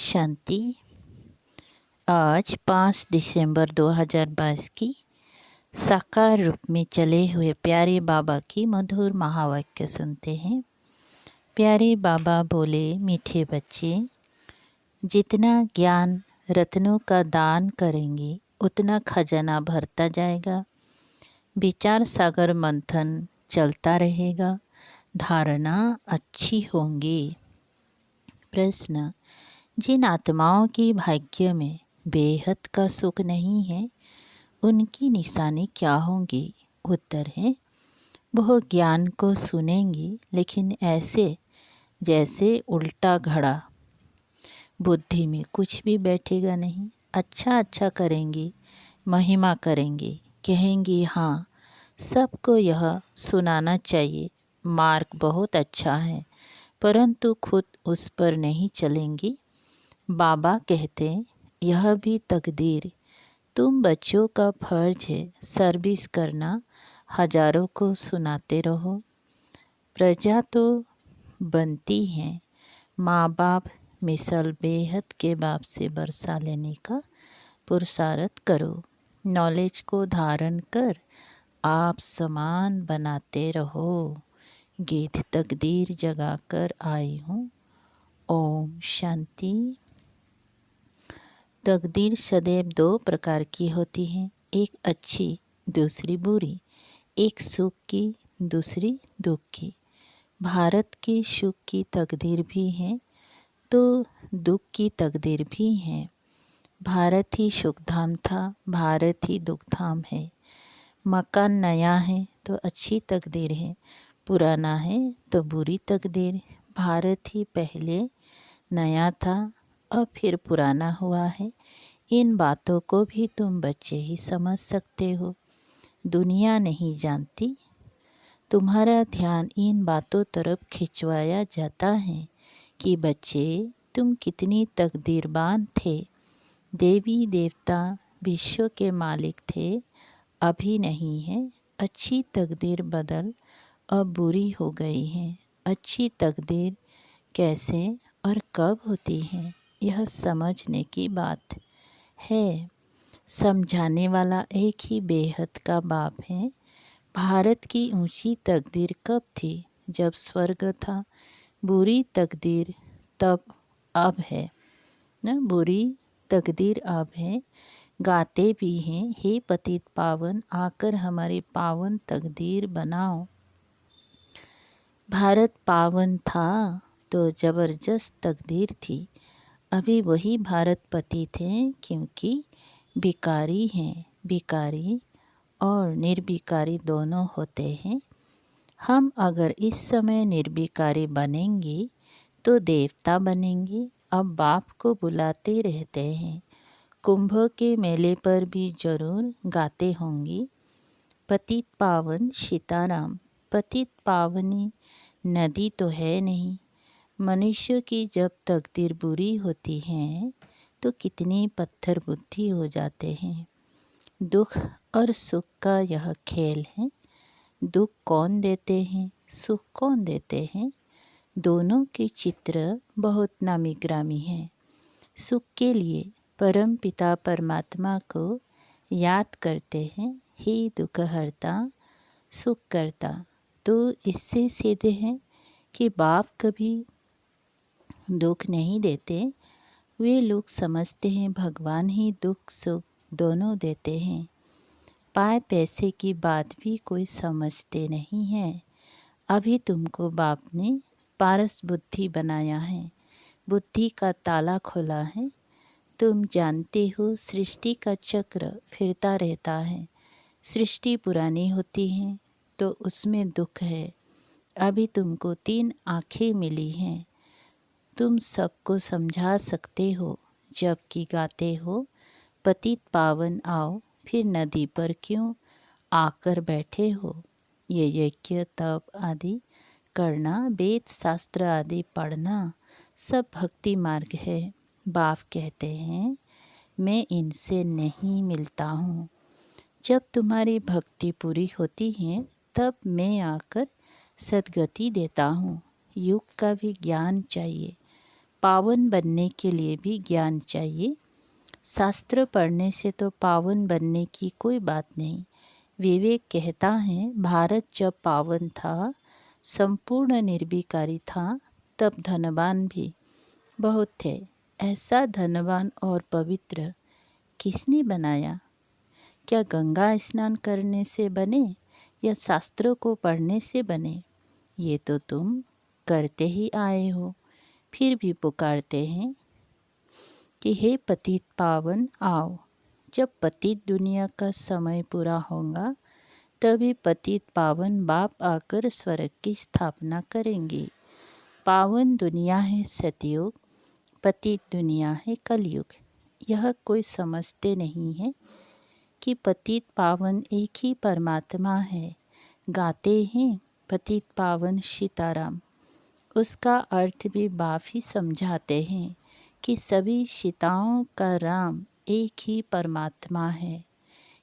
शांति। आज 5 दिसंबर 2022 की साकार रूप में चले हुए प्यारे बाबा की मधुर महावाक्य सुनते हैं। प्यारे बाबा बोले, मीठे बच्चे, जितना ज्ञान रत्नों का दान करेंगे उतना खजाना भरता जाएगा। विचार सागर मंथन चलता रहेगा, धारणा अच्छी होंगी। प्रश्न, जिन आत्माओं की भाग्य में बेहद का सुख नहीं है उनकी निशानी क्या होंगी? उत्तर है, वह ज्ञान को सुनेंगी लेकिन ऐसे जैसे उल्टा घड़ा, बुद्धि में कुछ भी बैठेगा नहीं। अच्छा करेंगी, महिमा करेंगी, कहेंगी हाँ सबको यह सुनाना चाहिए, मार्ग बहुत अच्छा है, परंतु खुद उस पर नहीं चलेंगी। बाबा कहते, यह भी तकदीर, तुम बच्चों का फर्ज है सर्विस करना, हजारों को सुनाते रहो। प्रजा तो बनती है, माँ बाप मिसल बेहद के बाप से बरसा लेने का पुरुषार्थ करो। नॉलेज को धारण कर आप समान बनाते रहो। गीत तकदीर जगा कर आई हूँ। ओम शांति। तकदीर सदैव 2 प्रकार की होती है, एक अच्छी दूसरी बुरी, एक सुख की दूसरी दुख की। भारत की सुख की तकदीर भी है तो दुख की तकदीर भी है। भारत ही सुखधाम था, भारत ही दुखधाम है। मकान नया है तो अच्छी तकदीर है, पुराना है तो बुरी तकदीर। भारत ही पहले नया था अब फिर पुराना हुआ है। इन बातों को भी तुम बच्चे ही समझ सकते हो, दुनिया नहीं जानती। तुम्हारा ध्यान इन बातों तरफ खिंचवाया जाता है कि बच्चे तुम कितनी तकदीरवान थे। देवी देवता विश्व के मालिक थे, अभी नहीं है। अच्छी तकदीर बदल अब बुरी हो गई है। अच्छी तकदीर कैसे और कब होती है, यह समझने की बात है। समझाने वाला एक ही बेहद का बाप है। भारत की ऊंची तकदीर कब थी? जब स्वर्ग था। बुरी तकदीर तब अब है न, बुरी तकदीर अब है। गाते भी हैं, हे पतित पावन आकर हमारी पावन तकदीर बनाओ। भारत पावन था तो जबरदस्त तकदीर थी। अभी वही भारत पतित हैं क्योंकि भिकारी हैं। भिकारी और निर्भिकारी दोनों होते हैं। हम अगर इस समय निर्भिकारी बनेंगे तो देवता बनेंगे। अब बाप को बुलाते रहते हैं, कुंभ के मेले पर भी जरूर गाते होंगे, पतित पावन सीताराम। पतित पावनी नदी तो है नहीं। मनुष्य की जब तकदीर बुरी होती है तो कितनी पत्थर बुद्धि हो जाते हैं। दुख और सुख का यह खेल है। दुख कौन देते हैं, सुख कौन देते हैं, दोनों के चित्र बहुत नामी ग्रामी हैं। सुख के लिए परम पिता परमात्मा को याद करते हैं, हे दुखहर्ता सुख करता। तो इससे सीधे हैं कि बाप कभी दुख नहीं देते। वे लोग समझते हैं भगवान ही दुख सुख दोनों देते हैं। पाए पैसे की बात भी कोई समझते नहीं है। अभी तुमको बाप ने पारस बुद्धि बनाया है, बुद्धि का ताला खोला है। तुम जानते हो सृष्टि का चक्र फिरता रहता है। सृष्टि पुरानी होती है तो उसमें दुख है। अभी तुमको 3 आँखें मिली हैं, तुम सबको समझा सकते हो। जबकि गाते हो पतित पावन आओ, फिर नदी पर क्यों आकर बैठे हो। ये यज्ञ तप आदि करना, वेद शास्त्र आदि पढ़ना सब भक्ति मार्ग है। बाप कहते हैं मैं इनसे नहीं मिलता हूँ। जब तुम्हारी भक्ति पूरी होती है तब मैं आकर सद्गति देता हूँ। युग का भी ज्ञान चाहिए, पावन बनने के लिए भी ज्ञान चाहिए। शास्त्र पढ़ने से तो पावन बनने की कोई बात नहीं। विवेक कहता है, भारत जब पावन था, संपूर्ण निर्विकारी था, तब धनवान भी बहुत थे। ऐसा धनवान और पवित्र किसने बनाया? क्या गंगा स्नान करने से बने या शास्त्रों को पढ़ने से बने? ये तो तुम करते ही आए हो, फिर भी पुकारते हैं कि हे पतित पावन आओ। जब पतित दुनिया का समय पूरा होगा, तभी पतित पावन बाप आकर स्वर्ग की स्थापना करेंगे। पावन दुनिया है सतयुग, पतित दुनिया है कलयुग। यह कोई समझते नहीं है कि पतित पावन एक ही परमात्मा है। गाते हैं पतित पावन सीताराम, उसका अर्थ भी बाप ही समझाते हैं कि सभी सीताओं का राम एक ही परमात्मा है।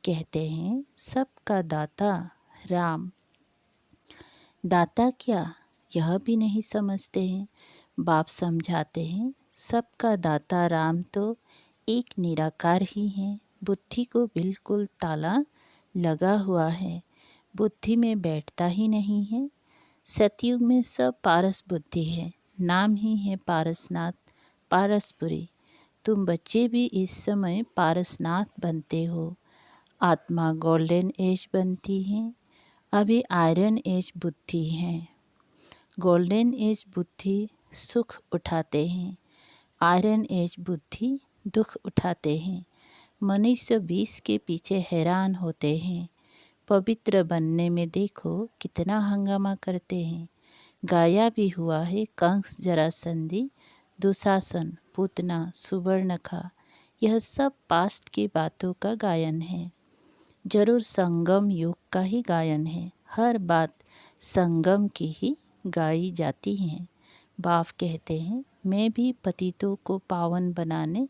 कहते हैं सबका दाता राम। दाता क्या, यह भी नहीं समझते हैं। बाप समझाते हैं सबका दाता राम तो एक निराकार ही है। बुद्धि को बिल्कुल ताला लगा हुआ है, बुद्धि में बैठता ही नहीं है। सतयुग में सब पारस बुद्धि है, नाम ही है पारसनाथ, पारसपुरी। तुम बच्चे भी इस समय पारसनाथ बनते हो। आत्मा गोल्डन एज बनती है, अभी आयरन एज बुद्धि है। गोल्डन एज बुद्धि सुख उठाते हैं, आयरन एज बुद्धि दुख उठाते हैं। मनुष्य 20 के पीछे हैरान होते हैं। पवित्र बनने में देखो कितना हंगामा करते हैं। गाया भी हुआ है कंस, जरासंधी, दुशासन, पूतना, सुवर्णखा। यह सब पास्ट की बातों का गायन है। जरूर संगम युग का ही गायन है। हर बात संगम की ही गाई जाती है। बाप कहते हैं मैं भी पतितों को पावन बनाने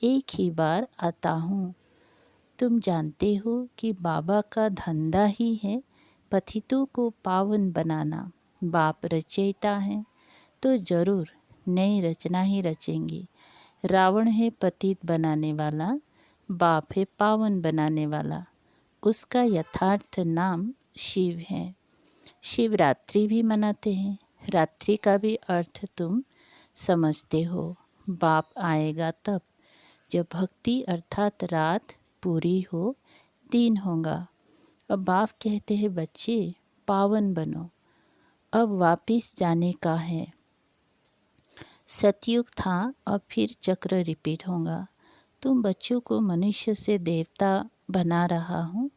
एक ही बार आता हूँ। तुम जानते हो कि बाबा का धंधा ही है पतितों को पावन बनाना। बाप रचयिता है तो जरूर नई रचना ही रचेंगे। रावण है पतित बनाने वाला, बाप है पावन बनाने वाला। उसका यथार्थ नाम शिव है। शिवरात्रि भी मनाते हैं। रात्रि का भी अर्थ तुम समझते हो। बाप आएगा तब जब भक्ति अर्थात रात पूरी हो, दिन होगा। अब बाप कहते हैं बच्चे पावन बनो, अब वापिस जाने का है। सतयुग था, अब फिर चक्र रिपीट होगा। तुम बच्चों को मनुष्य से देवता बना रहा हूँ।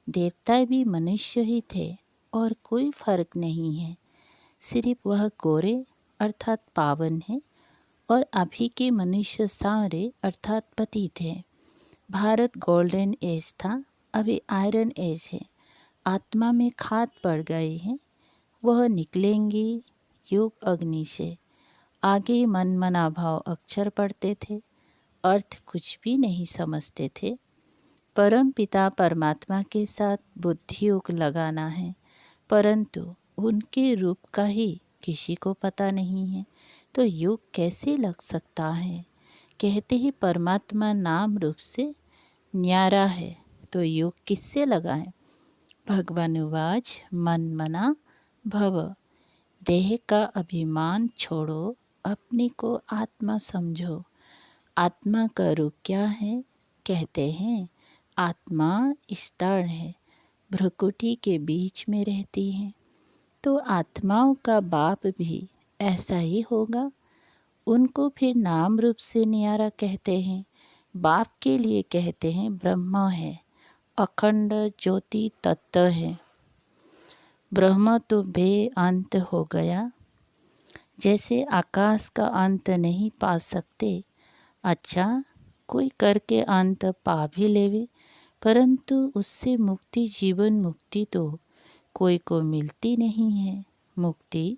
देवता भी मनुष्य ही थे और कोई फर्क नहीं है। सिर्फ वह गोरे अर्थात पावन है और अभी के मनुष्य सारे अर्थात पतित है। भारत गोल्डन एज था, अभी आयरन एज है। आत्मा में खाद पड़ गए हैं, वह निकलेंगे योग अग्नि से। आगे मन मना भाव अक्षर पढ़ते थे, अर्थ कुछ भी नहीं समझते थे। परम पिता परमात्मा के साथ बुद्धि योग लगाना है, परंतु उनके रूप का ही किसी को पता नहीं है, तो योग कैसे लग सकता है। कहते ही परमात्मा नाम रूप से न्यारा है, तो योग किससे लगाएं। भगवान उवाच मन मना भव। देह का अभिमान छोड़ो, अपने को आत्मा समझो। आत्मा का रूप क्या है? कहते हैं आत्मा स्तरण है, भ्रुकुटी के बीच में रहती है। तो आत्माओं का बाप भी ऐसा ही होगा। उनको फिर नाम रूप से न्यारा कहते हैं। बाप के लिए कहते हैं ब्रह्म है, अखंड ज्योति तत्व है। ब्रह्म तो बेअंत हो गया, जैसे आकाश का अंत नहीं पा सकते। अच्छा, कोई करके अंत पा भी लेवे, परंतु उससे मुक्ति, जीवन मुक्ति तो कोई को मिलती नहीं है। मुक्ति,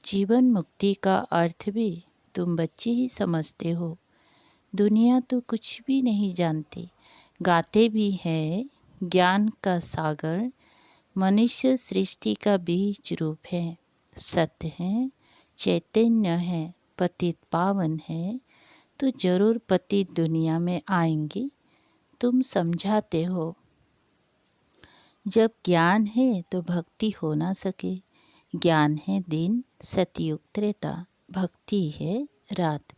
जीवन मुक्ति का अर्थ भी तुम बच्चे ही समझते हो। दुनिया तो कुछ भी नहीं जानती। गाते भी है ज्ञान का सागर, मनुष्य सृष्टि का बीज रूप है। सत्य है, चैतन्य है, पतित पावन है तो जरूर पतित दुनिया में आएंगी, तुम समझाते हो। जब ज्ञान है तो भक्ति हो ना सके। ज्ञान है दिन, सतयुग त्रेता, भक्ति है रात।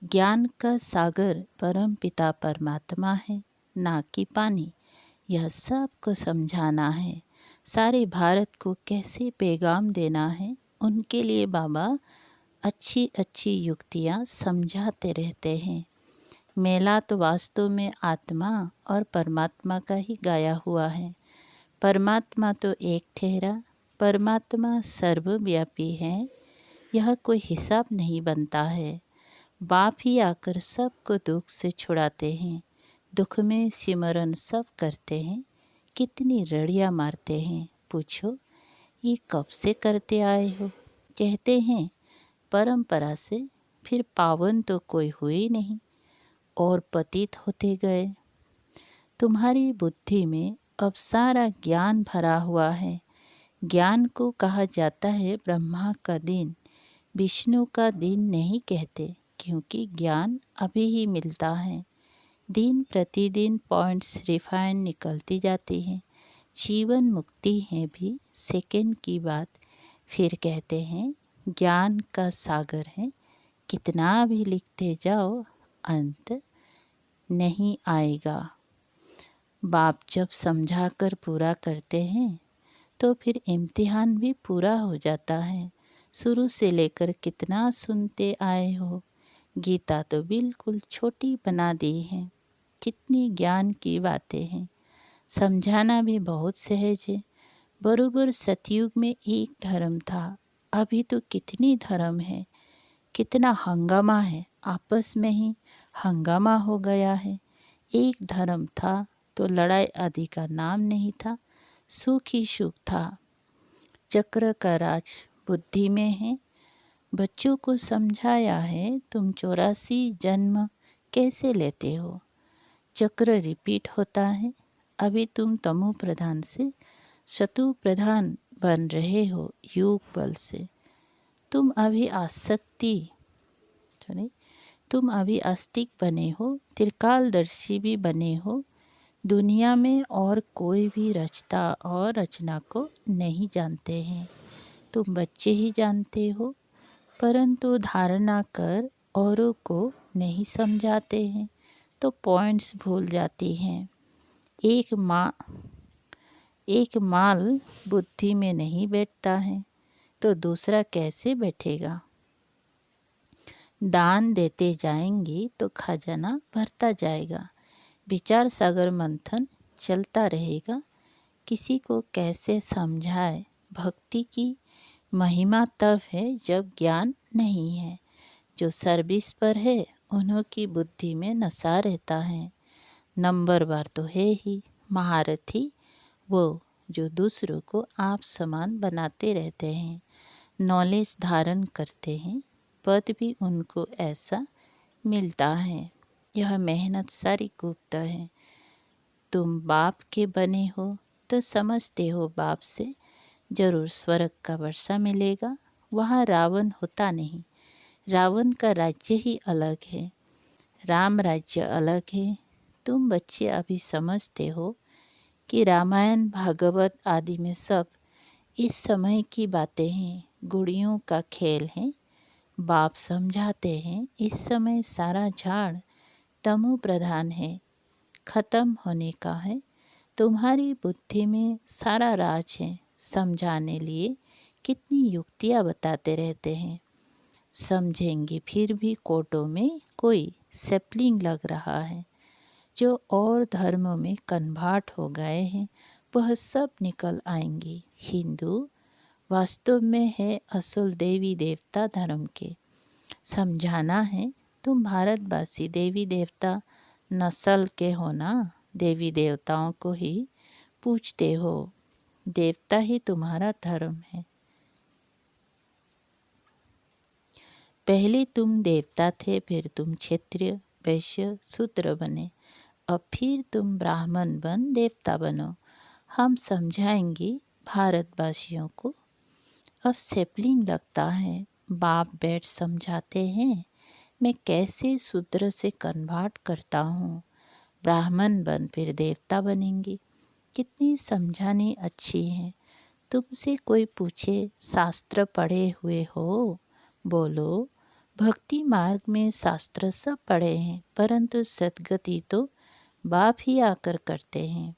ज्ञान का सागर परम पिता परमात्मा है, ना कि पानी। यह सबको समझाना है। सारे भारत को कैसे पैगाम देना है, उनके लिए बाबा अच्छी अच्छी युक्तियाँ समझाते रहते हैं। मेला तो वास्तव में आत्मा और परमात्मा का ही गाया हुआ है। परमात्मा तो एक ठहरा, परमात्मा सर्वव्यापी है, यह कोई हिसाब नहीं बनता है। बाप ही आकर सबको दुख से छुड़ाते हैं। दुख में सिमरन सब करते हैं, कितनी रड़ियाँ मारते हैं। पूछो ये कब से करते आए हो? कहते हैं परंपरा से। फिर पावन तो कोई हुए नहीं और पतित होते गए। तुम्हारी बुद्धि में अब सारा ज्ञान भरा हुआ है। ज्ञान को कहा जाता है ब्रह्मा का दिन, विष्णु का दिन नहीं कहते, क्योंकि ज्ञान अभी ही मिलता है। दिन प्रतिदिन पॉइंट्स रिफाइन निकलती जाती हैं। जीवन मुक्ति है भी सेकंड की बात। फिर कहते हैं ज्ञान का सागर है, कितना भी लिखते जाओ अंत नहीं आएगा। बाप जब समझा कर पूरा करते हैं तो फिर इम्तिहान भी पूरा हो जाता है। शुरू से लेकर कितना सुनते आए हो। गीता तो बिल्कुल छोटी बना दी है। कितनी ज्ञान की बातें हैं। समझाना भी बहुत सहज है। बरोबर सतयुग में एक धर्म था, अभी तो कितनी धर्म है। कितना हंगामा है, आपस में ही हंगामा हो गया है। एक धर्म था तो लड़ाई आदि का नाम नहीं था, सुख ही सुख था। चक्र का राज बुद्धि में है। बच्चों को समझाया है तुम 84 जन्म कैसे लेते हो। चक्र रिपीट होता है। अभी तुम तमो प्रधान से शत्रु प्रधान बन रहे हो योग बल से। तुम अभी आस्तिक बने हो, त्रिकालदर्शी भी बने हो। दुनिया में और कोई भी रचता और रचना को नहीं जानते हैं, तुम बच्चे ही जानते हो। परंतु धारणा कर औरों को नहीं समझाते हैं तो पॉइंट्स भूल जाती हैं। एक माल बुद्धि में नहीं बैठता है तो दूसरा कैसे बैठेगा। दान देते जाएंगे तो खजाना भरता जाएगा। विचार सागर मंथन चलता रहेगा। किसी को कैसे समझाए। भक्ति की महिमा तब है जब ज्ञान नहीं है। जो सर्विस पर है उन्हों की बुद्धि में नशा रहता है। नंबरवार तो है ही। महारथी वो जो दूसरों को आप समान बनाते रहते हैं, नॉलेज धारण करते हैं, पद भी उनको ऐसा मिलता है। यह मेहनत सारी गुप्त है। तुम बाप के बने हो तो समझते हो बाप से जरूर स्वर्ग का वर्षा मिलेगा। वहाँ रावण होता नहीं। रावण का राज्य ही अलग है, राम राज्य अलग है। तुम बच्चे अभी समझते हो कि रामायण भागवत आदि में सब इस समय की बातें हैं, गुड़ियों का खेल है। बाप समझाते हैं इस समय सारा झाड़ तमो प्रधान है, खत्म होने का है। तुम्हारी बुद्धि में सारा राज है। समझाने लिए कितनी युक्तियाँ बताते रहते हैं। समझेंगे फिर भी कोटों में कोई सेपलिंग लग रहा है। जो और धर्मों में कन्वर्ट हो गए हैं वह सब निकल आएंगे। हिंदू वास्तव में है असल देवी देवता धर्म के। समझाना है तुम भारतवासी देवी देवता नस्ल के हो ना। देवी देवताओं को ही पूजते हो, देवता ही तुम्हारा धर्म है। पहले तुम देवता थे, फिर तुम क्षत्रिय वैश्य शूद्र बने, अब फिर तुम ब्राह्मण बन देवता बनो। हम समझाएंगे भारतवासियों को। अब सेपलिंग लगता है, बाप बैठ समझाते हैं, मैं कैसे शूद्र से कन्वर्ट करता हूँ, ब्राह्मण बन फिर देवता बनेंगी। कितनी समझानी अच्छी है। तुमसे कोई पूछे शास्त्र पढ़े हुए हो, बोलो भक्ति मार्ग में शास्त्र सब पढ़े हैं, परंतु सद्गति तो बाप ही आकर करते हैं।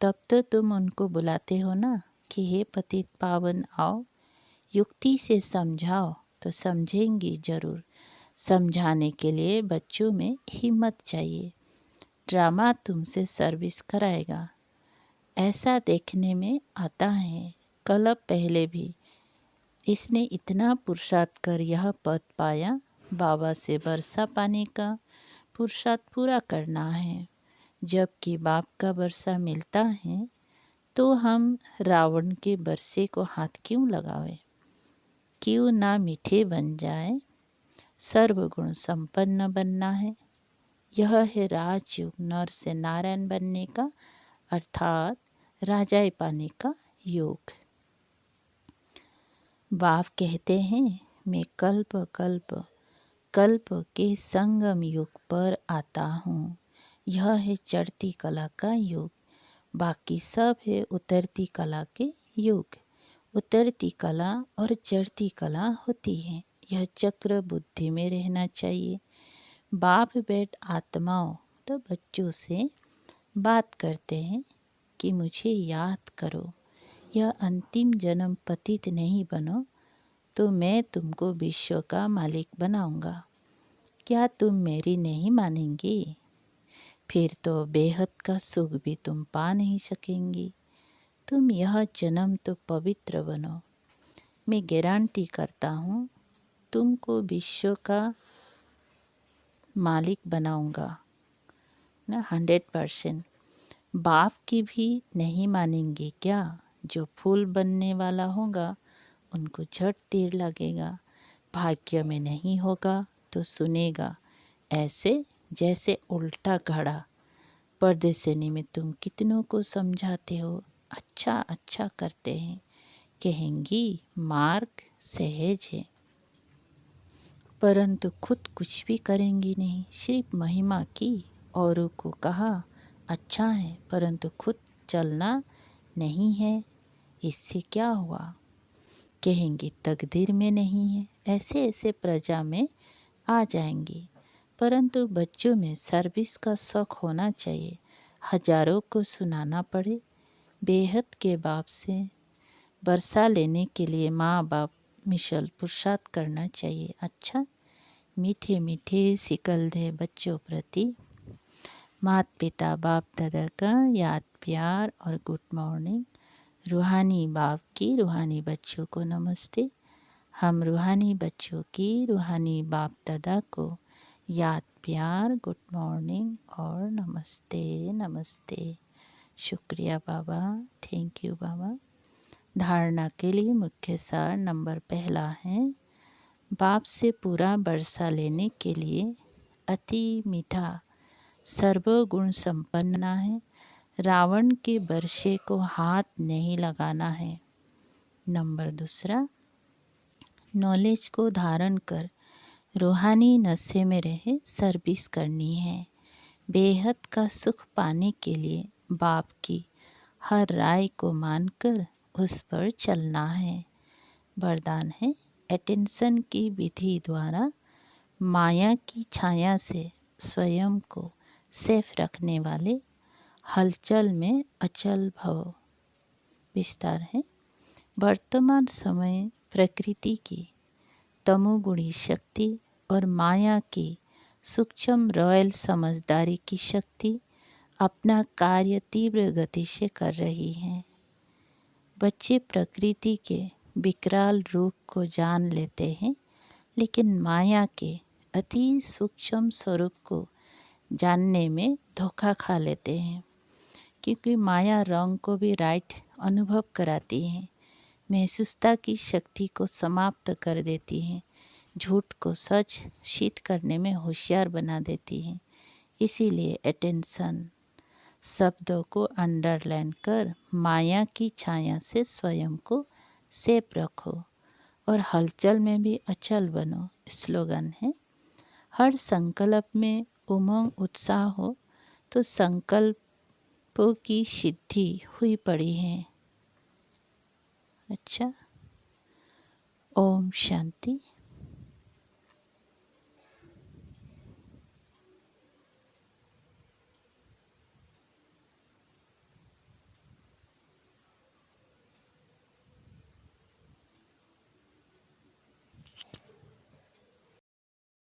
तब तो तुम उनको बुलाते हो ना कि हे पतित पावन आओ, युक्ति से समझाओ, तो समझेंगी जरूर। समझाने के लिए बच्चों में हिम्मत चाहिए। ड्रामा तुमसे सर्विस कराएगा, ऐसा देखने में आता है। कल पहले भी इसने इतना पुरुषार्थ कर यह पद पाया। बाबा से वर्षा पाने का पुरुषार्थ पूरा करना है। जबकि बाप का वर्षा मिलता है तो हम रावण के बरसे को हाथ क्यों लगावे? क्यों ना मीठे बन जाए? सर्वगुण संपन्न बनना है। यह है राजयोग, नर से नारायण बनने का, अर्थात राजाई पाने का योग। बाप कहते हैं, मैं कल्प कल्प कल्प के संगम युग पर आता हूँ। यह है चढ़ती कला का युग, बाकी सब है उतरती कला के युग। उतरती कला और चढ़ती कला होती है। यह चक्र बुद्धि में रहना चाहिए। बाप बैठ आत्माओं तो बच्चों से बात करते हैं कि मुझे याद करो, यह अंतिम जन्म पतित नहीं बनो तो मैं तुमको विश्व का मालिक बनाऊंगा। क्या तुम मेरी नहीं मानेंगी? फिर तो बेहद का सुख भी तुम पा नहीं सकेंगी। तुम यह जन्म तो पवित्र बनो। मैं गारंटी करता हूँ तुमको विश्व का मालिक बनाऊंगा ना, 100%। बाप की भी नहीं मानेंगे क्या? जो फूल बनने वाला होगा उनको झट तीर लगेगा। भाग्य में नहीं होगा तो सुनेगा, ऐसे जैसे उल्टा घड़ा। परदेसनी में तुम कितनों को समझाते हो, अच्छा अच्छा करते हैं, कहेंगी मार्ग सहज है, परंतु खुद कुछ भी करेंगी नहीं, सिर्फ महिमा की। औरों को कहा अच्छा है, परंतु खुद चलना नहीं है, इससे क्या हुआ? कहेंगे तकदीर में नहीं है। ऐसे ऐसे प्रजा में आ जाएंगी। परंतु बच्चों में सर्विस का शौक होना चाहिए। हजारों को सुनाना पड़े। बेहद के बाप से वर्षा लेने के लिए माँ बाप मिशल पुरुषार्थ करना चाहिए। अच्छा, मीठे मीठे सिकलधे बच्चों प्रति माता पिता बाप दादा का याद प्यार और गुड मॉर्निंग। रूहानी बाप की रूहानी बच्चों को नमस्ते। हम रूहानी बच्चों की रूहानी बाप दादा को याद प्यार, गुड मॉर्निंग और नमस्ते नमस्ते। शुक्रिया बाबा, थैंक यू बाबा। धारणा के लिए मुख्य सार नंबर पहला है, बाप से पूरा वर्षा लेने के लिए अति मीठा सर्वगुण संपन्न है। रावण के वर्षे को हाथ नहीं लगाना है। नंबर दूसरा, नॉलेज को धारण कर रूहानी नशे में रहे सर्विस करनी है। बेहद का सुख पाने के लिए बाप की हर राय को मानकर उस पर चलना है। वरदान है, अटेंशन की विधि द्वारा माया की छाया से स्वयं को सेफ रखने वाले हलचल में अचल भव। विस्तार है, वर्तमान समय प्रकृति की तमोगुणी शक्ति और माया की सूक्ष्म रॉयल समझदारी की शक्ति अपना कार्य तीव्र गति से कर रही है। बच्चे प्रकृति के विकराल रूप को जान लेते हैं, लेकिन माया के अति सूक्ष्म स्वरूप को जानने में धोखा खा लेते हैं, क्योंकि माया रंग को भी राइट अनुभव कराती है, महसूसता की शक्ति को समाप्त कर देती है, झूठ को सच सिद्ध करने में होशियार बना देती है। इसीलिए अटेंशन शब्दों को अंडरलाइन कर माया की छाया से स्वयं को सेफ रखो और हलचल में भी अचल बनो स्लोगन है। हर संकल्प में उमंग उत्साह हो तो संकल्पों की सिद्धि हुई पड़ी है। अच्छा, ओम शांति।